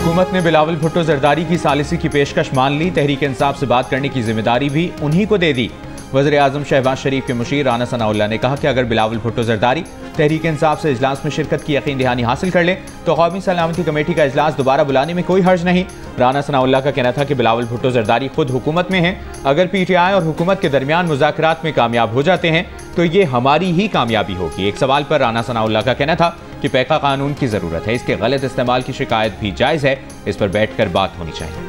हुकूमत ने बिलावल भुट्टो जरदारी की सालिसी की पेशकश मान ली। तहरीक इंसाफ से बात करने की जिम्मेदारी भी उन्हीं को दे दी। वज़ीर आज़म शहबाज शरीफ के मुशीर राना सनाउल्लाह ने कहा कि अगर बिलावल भुट्टो जरदारी तहरीक इंसाफ से इजलास में शिरकत की यकीन दहानी हासिल कर ले तो कौमी सलामती कमेटी का इजलास दोबारा बुलाने में कोई हर्ज नहीं। राना सनाउल्लाह का कहना था कि बिलावल भुट्टो जरदारी खुद हुकूमत में हैं। अगर PTI और हुकूमत के दरमियान मुज़ाकरात में कामयाब हो जाते हैं तो ये हमारी ही कामयाबी होगी। एक सवाल पर राना सनाउल्लाह का कहना था कि पैका कानून की जरूरत है, इसके गलत इस्तेमाल की शिकायत भी जायज है, इस पर बैठकर बात होनी चाहिए।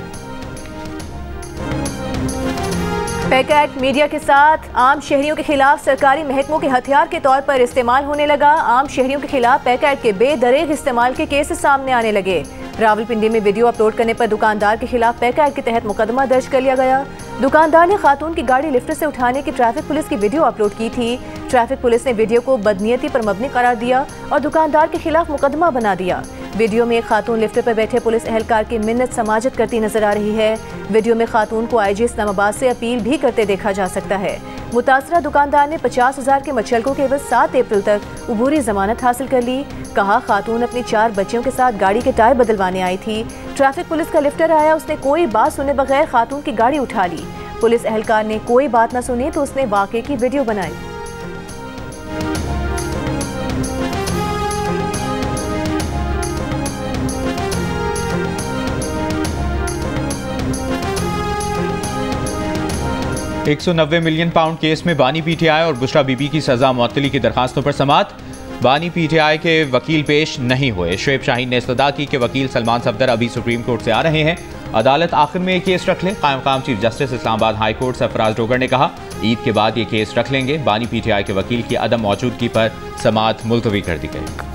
पैका एक्ट मीडिया के साथ आम शहरियों के खिलाफ सरकारी महकमों के हथियार के तौर पर इस्तेमाल होने लगा। आम शहरियों के खिलाफ पैका एक्ट के बेदरेग इस्तेमाल के केसेस सामने आने लगे। रावलपिंडी में वीडियो अपलोड करने पर दुकानदार के खिलाफ पैका एक्ट के तहत मुकदमा दर्ज कर लिया गया। दुकानदार ने खातून की गाड़ी लिफ्ट से उठाने की ट्रैफिक पुलिस की वीडियो अपलोड की थी। ट्रैफिक पुलिस ने वीडियो को बदनीयती पर मबनी करार दिया और दुकानदार के खिलाफ मुकदमा बना दिया। वीडियो में एक खातून लिफ्ट पर बैठे पुलिस एहलकार की मिन्नत समाजत करती नजर आ रही है। वीडियो में खातून को IG इस्लामाबाद से अपील भी करते देखा जा सकता है। मुतासरा दुकानदार ने 50,000 के मचलकों के एवज 7 अप्रैल तक उबूरी जमानत हासिल कर ली। कहा खातून अपनी 4 बच्चियों के साथ गाड़ी के टायर बदलवाने आई थी। ट्रैफिक पुलिस का लिफ्टर आया, उसने कोई बात सुने बगैर खातून की गाड़ी उठा ली। पुलिस एहलकार ने कोई बात न सुनी तो उसने वाकये की वीडियो बनाई। £190 मिलियन केस में बानी PTI और बुशरा बीबी की सजा मुअत्तली की दरखास्तों पर समाअत। बानी PTI के वकील पेश नहीं हुए। शुएब शाहीन ने इस्तदा की कि वकील सलमान सफदर अभी सुप्रीम कोर्ट से आ रहे हैं, अदालत आखिर में ये केस रख ले। कायम chief justice Islamabad high court Sarfaraz Dogar ने कहा ईद के बाद ये केस रख लेंगे। बानी PTI के वकील की अदम मौजूदगी पर समाअत मुलतवी कर दी गई।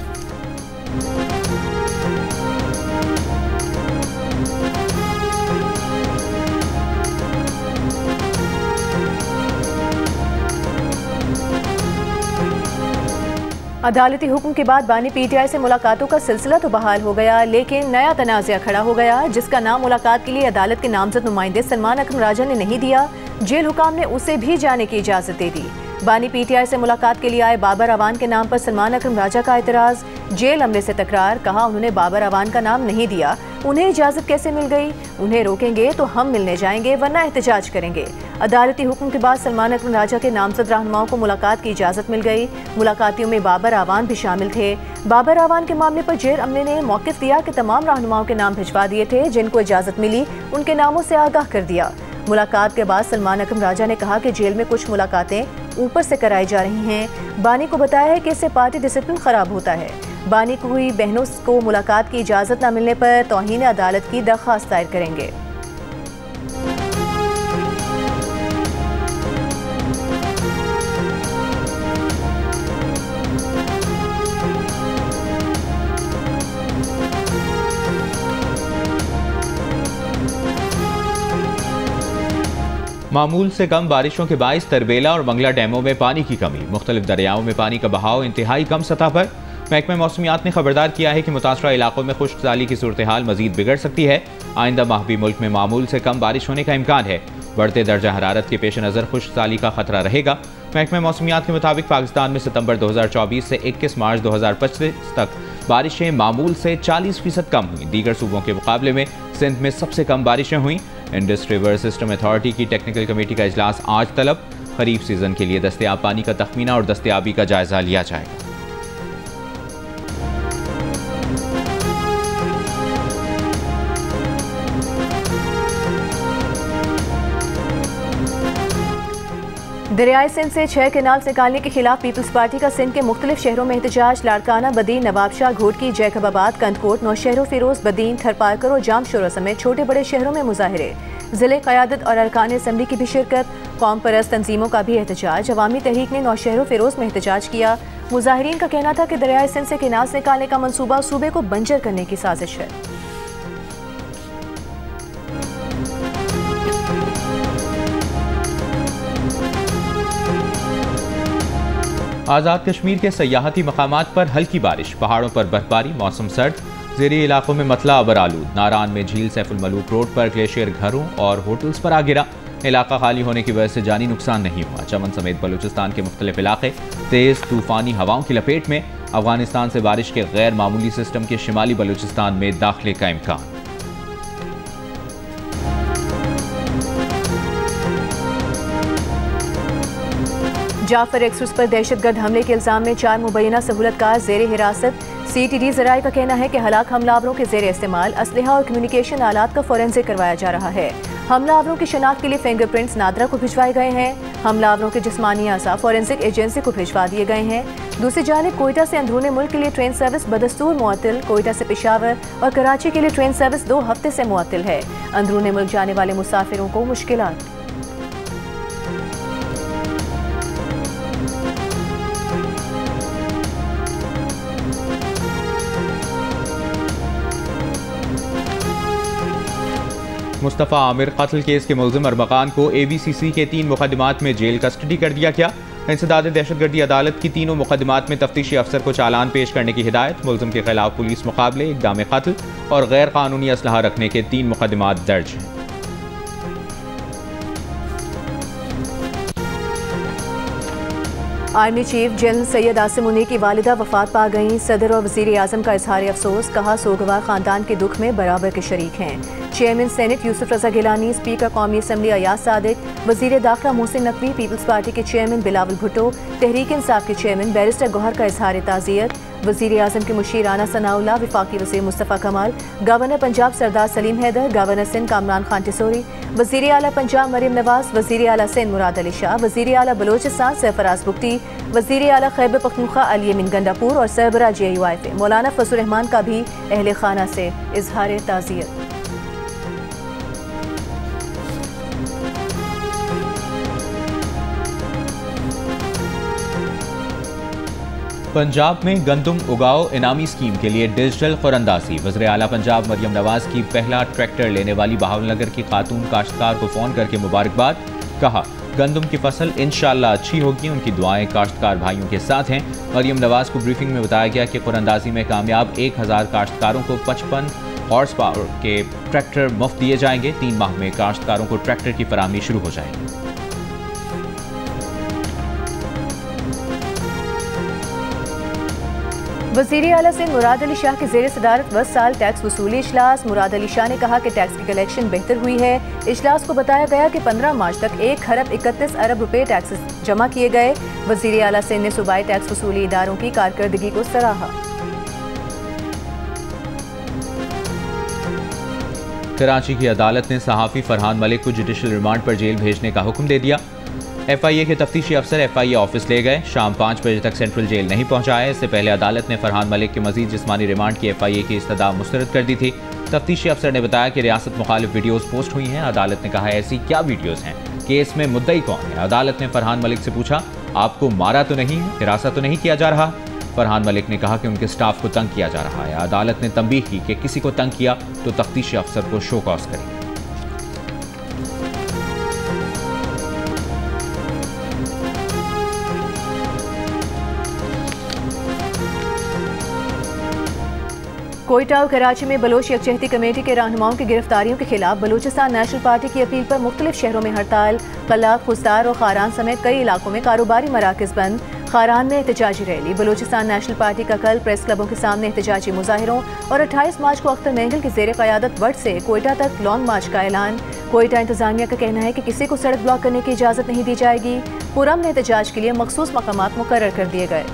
अदालती हुक्म के बाद बानी PTI से मुलाकातों का सिलसिला तो बहाल हो गया, लेकिन नया तनाज़ा खड़ा हो गया जिसका नाम मुलाकात के लिए अदालत के नामजद नुमाइंदे सलमान अकरम राजा ने नहीं दिया। जेल हुकाम ने उसे भी जाने की इजाज़त दे दी। बानी PTI से मुलाकात के लिए आए बाबर अवान के नाम पर सलमान अकरम राजा का एतराज़। जेल अमले से तकरार, कहा उन्होंने बाबर अवान का नाम नहीं दिया, उन्हें इजाज़त कैसे मिल गई? उन्हें रोकेंगे तो हम मिलने जाएंगे वरना एहतजाज करेंगे। अदालती हुक्म के बाद सलमान अकरम राजा के नामजद रहनुमाओं को मुलाकात की इजाज़त मिल गई। मुलाकातियों में बाबर अवान भी शामिल थे। बाबर अवान के मामले पर जेल अमले ने मौक़िफ़ दिया कि तमाम रहनुमाओं के नाम भिजवा दिए थे, जिनको इजाज़त मिली उनके नामों से आगाह कर दिया। मुलाकात के बाद सलमान अकरम राजा ने कहा कि जेल में कुछ मुलाकातें ऊपर से कराई जा रही हैं। बानी को बताया है कि इससे पार्टी डिसिप्लिन ख़राब होता है। बानी को हुई बहनों को मुलाकात की इजाज़त न मिलने पर तौहीन अदालत की दरख्वास्त दायर करेंगे। मामूल से कम बारिशों के बाइस तरबेला और मंगला डैमों में पानी की कमी। मुख्तलिफ दरियाओं में पानी का बहाव इंतहाई कम सतह पर। महकमा मौसमियात ने खबरदार किया है कि मुतासरा इलाकों में खुश्क साली की सूरत हाल मजीद बिगड़ सकती है। आइंदा माह भी मुल्क में मामूल से कम बारिश होने का इम्कान है। बढ़ते दर्जा हरारत के पेश नज़र खुश्क साली का खतरा रहेगा। महकमा मौसमियात के मुताबिक पाकिस्तान में सितंबर 2024 से 21 मार्च 2025 तक बारिशें मामूल से 40% कम हुई। दीगर सूबों के मुकाबले में सिंध में सबसे कम बारिशें हुई। इंडस रिवर सिस्टम अथॉरिटी की टेक्निकल कमेटी का इजलास आज तलब। खरीफ सीजन के लिए दस्तयाब पानी का तखमीना और दस्तयाबी का जायजा लिया जाएगा। दरियाए सिंध से 6 केनाल निकालने के खिलाफ पीपल्स पार्टी का सिंध के मुख्तलिफ शहरों में एहतजाज। लाड़काना, बदीन, नवाबशाह, घोटकी, जैकबाबाद, कंदकोट, नौशहरों, फिरोज, बदीन, थरपारकर और जामशोरा समेत छोटे बड़े शहरों में मुजाहिरे। जिले क़यादत और अरकान असम्बली की भी शिरकत। कौम परस्त तंजीमों का भी एहतजाज। अवामी तहरीक ने नौशहरों, फिरोज में एहतजाज किया। मुजाहिरीन का कहना था कि दरियाए सिंध से केनाल निकालने का मनसूबा सूबे को बंजर करने की साजिश है। आज़ाद कश्मीर के सयाहती मकामात पर हल्की बारिश, पहाड़ों पर बर्फबारी, मौसम सर्द। ज़ेरी इलाकों में मतला अबर आलूद। नारान में झील सैफुल मलूक रोड पर ग्लेशियर घरों और होटल्स पर आ गिरा। इलाका खाली होने की वजह से जानी नुकसान नहीं हुआ। चमन समेत बलूचिस्तान के मुख्तलिफ इलाके तेज़ तूफ़ानी हवाओं की लपेट में। अफगानिस्तान से बारिश के गैर मामूली सिस्टम के शिमाली बलूचिस्तान में दाखिले का इम्कान। जाफर एक्सप्रेस पर दहशतगर्द हमले के इल्जाम में 4 मुबैना सहूलतकार जेर हिरासत। CTD जराये का कहना है कि हलाक हमलावरों के जेर इस्तेमाल असलहा और कम्युनिकेशन आलात का फोरेंसिक करवाया जा रहा है। हमलावरों की शनाख्त के लिए फिंगरप्रिंट्स नादरा को भिजवाए गए हैं। हमलावरों के जिस्मानी आसा फोरेंसिक एजेंसी को भिजवा दिए गए हैं। दूसरी जानिब कोयटा से अंदरूनी मुल्क के लिए ट्रेन सर्विस बदस्तूर मुअत्तल। कोयटा से पेशावर और कराची के लिए ट्रेन सर्विस 2 हफ्ते से मुअत्तल है। अंदरूनी मुल्क जाने वाले मुसाफिरों को मुश्किलात। मुस्तफ़ा आमिर कत्ल केस के मुल्ज़िम अरबकान को ABCC के 3 मुकदमात में जेल कस्टडी कर दिया गया। इंसदाद दहशतगर्दी अदालत की तीनों मुकदमात में तफ्तीशी अफसर को चालान पेश करने की हिदायत। मुल्ज़िम के खिलाफ पुलिस मुकाबले, इक़दाम कत्ल और गैर कानूनी असलहा रखने के 3 मुकदमात दर्ज हैं। Army chief general Syed Asim Munir की वालिदा वफात पा गईं। सदर और वज़ीर आज़म का इजहार अफसोस, कहा सोगवार खानदान के दुख में बराबर के शरीक हैं। चेयरमैन सेनेट यूसुफ रजा गिलानी, स्पीकर कौमी असम्बली अयाज सादिक, वज़ीर दाखिला मोहसिन नकवी, पीपल्स पार्टी के चेयरमैन बिलावल भुट्टो, तहरीक इंसाफ के चेयरमैन बैरिस्टर गौहर का इजहार ताज़ियत। वज़ीर आज़म के मुशीर राना सनाउल्ला, वफाकी वज़ीर मुस्तफ़ा कमाल, गवर्नर पंजाब सरदार सलीम हैदर, गवर्नर सिंध कामरान खान टिसोरी, वज़ीर आला पंजाब मरीम नवाज, वज़ीर आला सिंध मुराद अली शाह, वज़ीर आला बलोचिस्तान सरफराज बुख्ती, वज़ीर आला खैबर पख्तूनख्वा अली अमीन गंडापुर और सरबरा JUIF मौलाना फजलुर रहमान का भी अहले खाना से इजहार ताज़ियत। पंजाब में गंदम उगाओ इनामी स्कीम के लिए डिजिटल ख़ुरंदाज़ी। वज़ीर आला पंजाब मरियम नवाज की पहला ट्रैक्टर लेने वाली बहावलनगर की खातून काश्तकार को फ़ोन करके मुबारकबाद। कहा गंदम की फसल इंशाअल्लाह अच्छी होगी, उनकी दुआएं काश्तकार भाइयों के साथ हैं। मरियम नवाज को ब्रीफिंग में बताया गया कि ख़ुरंदाज़ी में कामयाब 1000 काश्तकारों को 55 हॉर्स पावर के ट्रैक्टर मुफ्त दिए जाएंगे। 3 माह में काश्तकारों को ट्रैक्टर की फराहमी शुरू हो जाएगी। वज़ीर आला सिंध मुराद अली शाह के ज़ेर सदारत 10 साल टैक्स वसूली इजलास। मुराद अली शाह ने कहा कि टैक्स की कलेक्शन बेहतर हुई है। इजलास को बताया गया कि 15 मार्च तक 1 खरब 31 अरब रुपए टैक्स जमा किए गए। वज़ीर आला सिंध ने सूबाई टैक्स वसूली इदारों की कारकर्दगी को सराहा। कराची की अदालत ने सहाफ़ी फरहान मलिक को जुडिशल रिमांड पर जेल भेजने का हुक्म दे दिया। FIA के तफ्तीशी अफसर FIA ऑफिस ले गए। शाम 5 बजे तक सेंट्रल जेल नहीं पहुंचाए। इससे पहले अदालत ने फरहान मलिक के मजीद जिस्मानी रिमांड की FIA की इस्तदा मुस्तरद कर दी थी। तफ्तीशी अफसर ने बताया कि रियासत मुखालिफ वीडियोज़ पोस्ट हुई हैं। अदालत ने कहा ऐसी क्या वीडियोज़ हैं, केस में मुद्दई कौन है। अदालत ने फरहान मलिक से पूछा आपको मारा तो नहीं है, हिरासत तो नहीं किया जा रहा। फरहान मलिक ने कहा कि उनके स्टाफ को तंग किया जा रहा है। अदालत ने तंबीह की कि किसी को तंग किया तो तफ्तीशी अफसर को शो कॉज करें। कोयटा और कराची में बलोच यकजहती कमेटी के रहनुमाओं की गिरफ्तारियों के खिलाफ बलूचिस्तान नेशनल पार्टी की अपील पर मुख्तलिफ शहरों में हड़ताल। कल्ला, खुस्तार और खारान समेत कई इलाकों में कारोबारी मराकज़ बंद। खारान में एहतजाजी रैली। बलूचिस्तान नेशनल पार्टी का कल प्रेस क्लबों के सामने एहतजाजी मुजाहिरों और 28 मार्च को अख्तर मेंगल की ज़ेर क़यादत वट से कोयटा तक लॉन्ग मार्च का ऐलान। कोयटा इंतजामिया का कहना है कि किसी को सड़क ब्लॉक करने की इजाज़त नहीं दी जाएगी। पुरम में एहतजाज के लिए मखसूस मकामात मुकर्रर कर दिए गए।